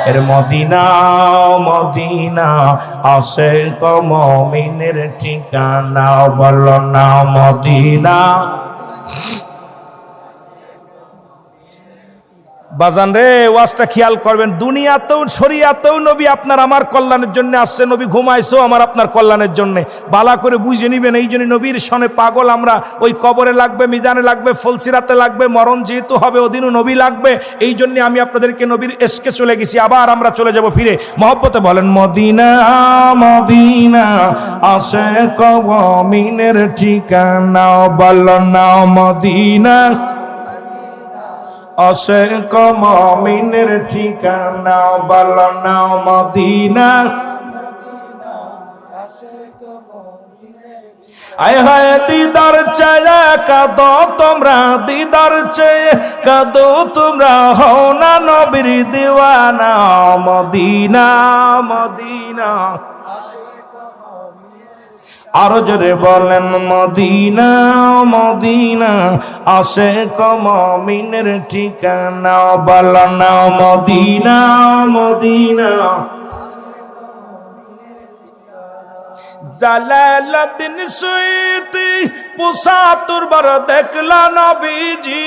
এর Medina Medina Ashiq মুমিনের ঠিকানা বলো না মদিনা। বাজান রে, ওয়াজটা খেয়াল করবেন। দুনিয়াতেও শরিয়াতেও নবী আপনার আমার কল্যাণের জন্য আসছে। নবী ঘুমাইছেও আমার আপনার কল্যাণের জন্য। বালা করে বুঝে নিবেন। এই জন্য নবীর সনে পাগল আমরা। ওই কবরে লাগবে, মিজানে লাগবে, ফলসিরাতে লাগবে, মরণ যেহেতু হবে ওদিনও নবী লাগবে। এই জন্য আমি আপনাদেরকে নবীর এসকে চলে গেছি। আবার আমরা চলে যাব ফিরে মহব্বতে। বলেন মদিনা মদিনা আশিক মুমিনের ঠিকানা বলো না মদিনা। আশিক মুমিনের ঠিকানা বলো না মদিনা। আয় হায় দিদার চায়া কাঁদো তোমরা, দিদার চেয়ে কাঁদো তোমরা, হও না নবীর দিওয়ানা মদিনা মদিনা। আরো জোরে বলেন মদিনা মদিনা আশিক মুমিনের ঠিকানা বলো না মদিনা মদিনা। জালালউদ্দিন সুয়ুতি ৭৫ বার দেখলা নবীজি।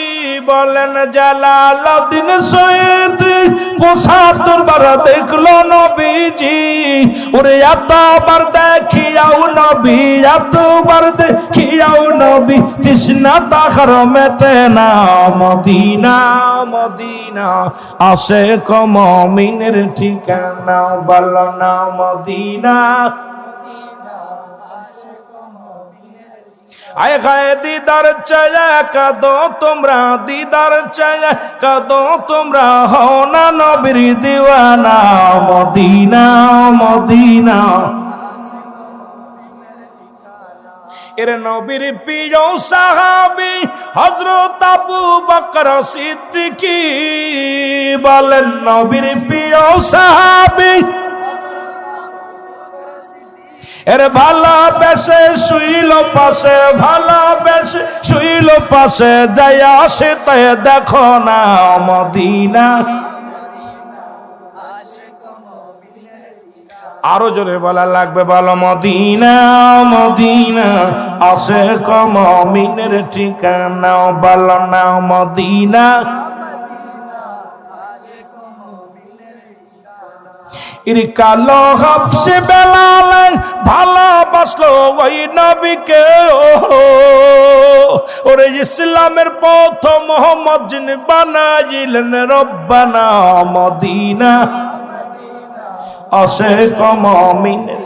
বলেন জালালউদ্দিন সুয়ুতি ৭৫ বার দেখলো নবীজি। ওরে এতবার দেখিয়াও নবী, এতবার দেখিয়াও নবী, তৃষ্ণা তাহার মেটে না মদিনা মদিনা আশিক মুমিনের ঠিকানা বলো না মদিনা। আয় হায় দিদার চায়া কাঁদো তোমরা, দিদার চায়া কাঁদো তোমরা, হও না নবীর দিওয়ানা মদিনা মদিনা। এর নবীর প্রিয় সাহাবী হযরত আবু বকর সিদ্দিক। বলেন নবীর প্রিয় সাহাবী এর ভালোবেসে শুইল পাশে, ভালোবেসে শুইল পাশে, যায় আসে তাই দেখো না মদিনা। আরো জোরে বলা লাগবে, বলো মদিনা মদিনা আশিক মুমিনের ঠিকানা বলো না মদিনা। কালো হাবশে বেলাল ভালোবাসলো ওই নবীকে। ওরে ইসলামের প্রথম মোহাম্মদ যিনি বানাইলেন রব্বানা মদিনা আশিক মুমিনের